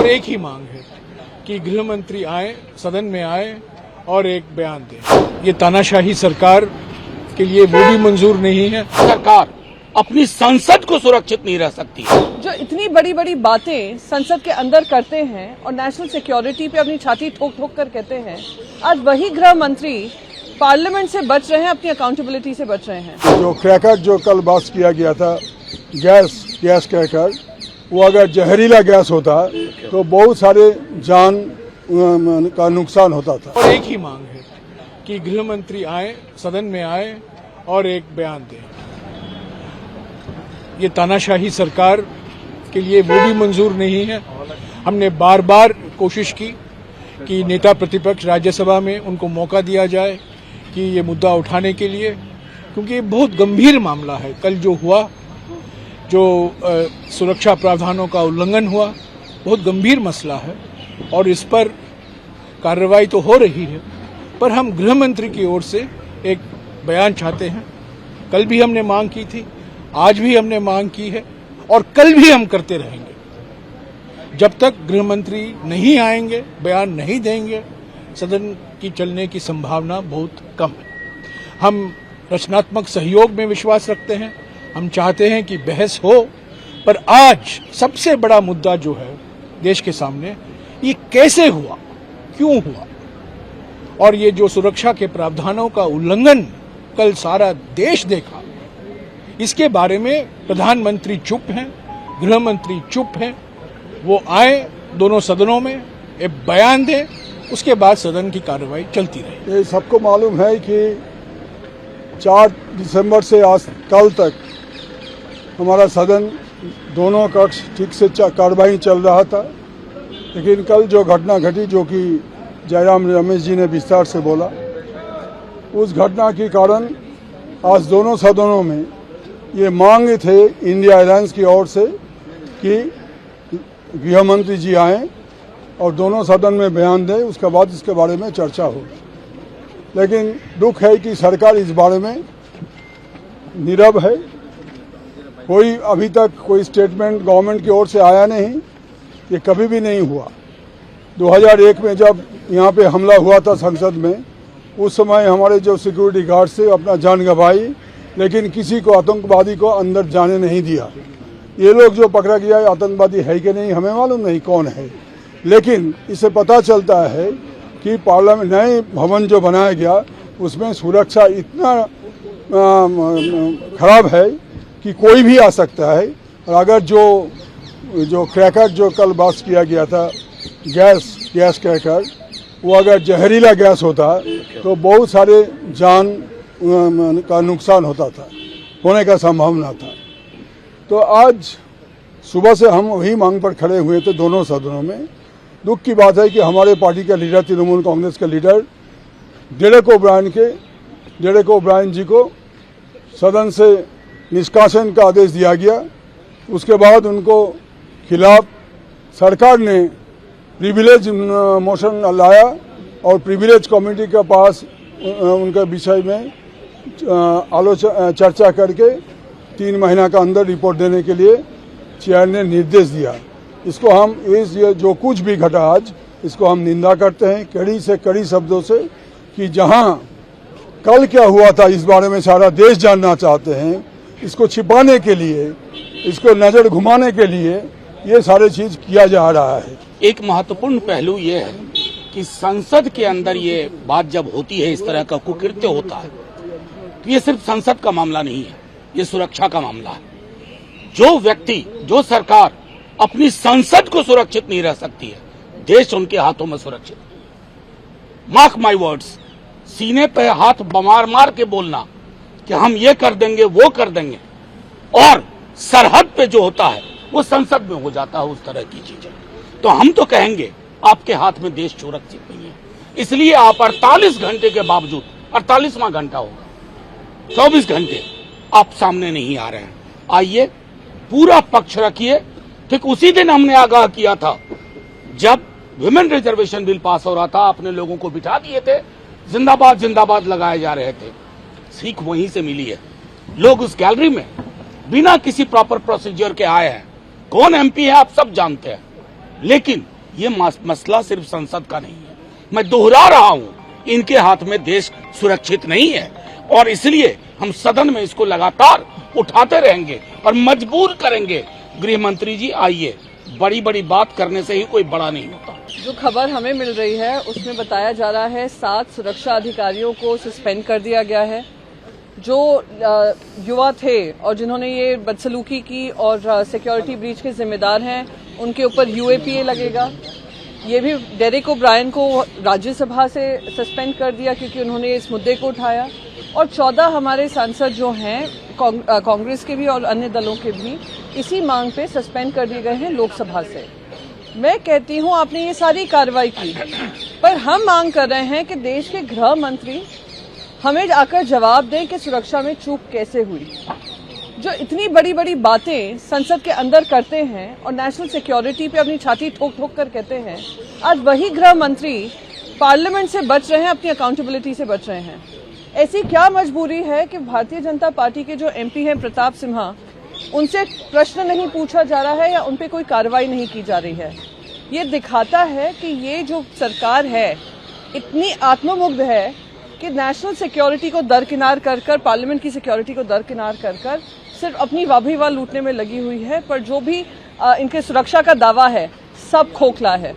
और एक ही मांग है कि गृह मंत्री आए, सदन में आए और एक बयान दें। ये तानाशाही सरकार के लिए वो भी मंजूर नहीं है। सरकार अपनी संसद को सुरक्षित नहीं रह सकती। जो इतनी बड़ी बड़ी बातें संसद के अंदर करते हैं और नेशनल सिक्योरिटी पे अपनी छाती ठोक ठोक कर कहते हैं, आज वही गृह मंत्री पार्लियामेंट से बच रहे हैं, अपनी अकाउंटेबिलिटी से बच रहे हैं। जो क्रैकर जो कल पास किया गया था, गैस क्रैकर, वो अगर जहरीला गैस होता तो बहुत सारे जान का नुकसान होता था। और एक ही मांग है कि गृह मंत्री आए, सदन में आए और एक बयान दें। ये तानाशाही सरकार के लिए वो भी मंजूर नहीं है। हमने बार बार कोशिश की कि नेता प्रतिपक्ष राज्यसभा में उनको मौका दिया जाए कि ये मुद्दा उठाने के लिए, क्योंकि ये बहुत गंभीर मामला है। कल जो हुआ, जो सुरक्षा प्रावधानों का उल्लंघन हुआ, बहुत गंभीर मसला है और इस पर कार्रवाई तो हो रही है, पर हम गृह मंत्री की ओर से एक बयान चाहते हैं। कल भी हमने मांग की थी, आज भी हमने मांग की है और कल भी हम करते रहेंगे। जब तक गृह मंत्री नहीं आएंगे, बयान नहीं देंगे, सदन की चलने की संभावना बहुत कम है। हम रचनात्मक सहयोग में विश्वास रखते हैं। हम चाहते हैं कि बहस हो, पर आज सबसे बड़ा मुद्दा जो है देश के सामने, ये कैसे हुआ, क्यों हुआ, और ये जो सुरक्षा के प्रावधानों का उल्लंघन कल सारा देश देखा, इसके बारे में प्रधानमंत्री चुप हैं, गृह मंत्री चुप हैं। वो आए दोनों सदनों में, एक बयान दें, उसके बाद सदन की कार्रवाई चलती रहे। ये सबको मालूम है कि 4 दिसंबर से आज कल तक हमारा सदन दोनों कक्ष ठीक से कार्रवाई चल रहा था, लेकिन कल जो घटना घटी, जो कि जयराम रमेश जी ने विस्तार से बोला, उस घटना के कारण आज दोनों सदनों में ये मांग थे इंडिया अलायंस की ओर से कि गृह मंत्री जी आएँ और दोनों सदन में बयान दें, उसके बाद इसके बारे में चर्चा हो। लेकिन दुख है कि सरकार इस बारे में नीरव है। कोई अभी तक कोई स्टेटमेंट गवर्नमेंट की ओर से आया नहीं, ये कभी भी नहीं हुआ। 2001 में जब यहाँ पे हमला हुआ था संसद में, उस समय हमारे जो सिक्योरिटी गार्ड से अपना जान गंवाई, लेकिन किसी को आतंकवादी को अंदर जाने नहीं दिया। ये लोग जो पकड़ा गया है आतंकवादी है कि नहीं हमें मालूम नहीं कौन है, लेकिन इससे पता चलता है कि पार्लियामेंट नए भवन जो बनाया गया उसमें सुरक्षा इतना खराब है कि कोई भी आ सकता है। और अगर जो क्रैकर जो कल पास किया गया था, गैस क्रैकर, वो अगर जहरीला गैस होता तो बहुत सारे जान का नुकसान होने का संभावना था। तो आज सुबह से हम वही मांग पर खड़े हुए थे दोनों सदनों में। दुख की बात है कि हमारे पार्टी के लीडर, तृणमूल कांग्रेस के लीडर डेरेक ओब्रायन जी को सदन से निष्कासन का आदेश दिया गया। उसके बाद उनको खिलाफ सरकार ने प्रिविलेज मोशन लाया और प्रिविलेज कमेटी के पास उनके विषय में चर्चा करके 3 महीना का अंदर रिपोर्ट देने के लिए चेयर ने निर्देश दिया। इसको हम ये जो कुछ भी घटा आज, इसको हम निंदा करते हैं कड़ी से कड़ी शब्दों से, कि जहां कल क्या हुआ था इस बारे में सारा देश जानना चाहते हैं, इसको छिपाने के लिए, इसको नजर घुमाने के लिए ये सारे चीज किया जा रहा है। एक महत्वपूर्ण पहलू ये है कि संसद के अंदर ये बात जब होती है, इस तरह का कुकृत्य होता है, तो ये सिर्फ संसद का मामला नहीं है, ये सुरक्षा का मामला है। जो व्यक्ति, जो सरकार अपनी संसद को सुरक्षित नहीं रह सकती है, देश उनके हाथों में सुरक्षित। मार्क माय वर्ड्स, सीने पे हाथ मार के बोलना कि हम ये कर देंगे, वो कर देंगे, और सरहद पे जो होता है वो संसद में हो जाता है, उस तरह की चीजें। तो हम तो कहेंगे आपके हाथ में देश सुरक्षित नहीं है, इसलिए आप 48 घंटे के बावजूद, 48वां घंटा होगा, 24 घंटे आप सामने नहीं आ रहे हैं। आइए, पूरा पक्ष रखिए। ठीक उसी दिन हमने आगाह किया था, जब विमेन रिजर्वेशन बिल पास हो रहा था, अपने लोगों को बिठा दिए थे, जिंदाबाद जिंदाबाद लगाए जा रहे थे। सीख वहीं से मिली है। लोग उस गैलरी में बिना किसी प्रॉपर प्रोसीजर के आए हैं। कौन एमपी है आप सब जानते हैं, लेकिन ये मसला सिर्फ संसद का नहीं है। मैं दोहरा रहा हूं, इनके हाथ में देश सुरक्षित नहीं है और इसलिए हम सदन में इसको लगातार उठाते रहेंगे और मजबूर करेंगे। गृह मंत्री जी आइए, बड़ी बड़ी बात करने से ही कोई बड़ा नहीं होता। जो खबर हमें मिल रही है उसमें बताया जा रहा है 7 सुरक्षा अधिकारियों को सस्पेंड कर दिया गया है। जो युवा थे और जिन्होंने ये बदसलूकी की और सिक्योरिटी ब्रीच के जिम्मेदार हैं, उनके ऊपर यूएपीए लगेगा। ये भी डेरेक ओब्रायन को राज्यसभा से सस्पेंड कर दिया क्योंकि उन्होंने इस मुद्दे को उठाया। और 14 हमारे सांसद जो हैं कांग्रेस के भी और अन्य दलों के भी इसी मांग पे सस्पेंड कर दिए गए हैं लोकसभा से। मैं कहती हूं आपने ये सारी कार्रवाई की, पर हम मांग कर रहे हैं कि देश के गृह मंत्री हमें आकर जवाब दें कि सुरक्षा में चूक कैसे हुई। जो इतनी बड़ी बड़ी बातें संसद के अंदर करते हैं और नेशनल सिक्योरिटी पे अपनी छाती ठोक ठोक कर कहते हैं, आज वही गृह मंत्री पार्लियामेंट से बच रहे हैं, अपनी अकाउंटेबिलिटी से बच रहे हैं। ऐसी क्या मजबूरी है कि भारतीय जनता पार्टी के जो एमपी हैं प्रताप सिन्हा, उनसे प्रश्न नहीं पूछा जा रहा है या उन पे कोई कार्रवाई नहीं की जा रही है। ये दिखाता है कि ये जो सरकार है इतनी आत्ममुग्ध है कि नेशनल सिक्योरिटी को दरकिनार कर कर, पार्लियामेंट की सिक्योरिटी को दरकिनार कर कर सिर्फ अपनी वाह लूटने में लगी हुई है। पर जो भी इनके सुरक्षा का दावा है सब खोखला है।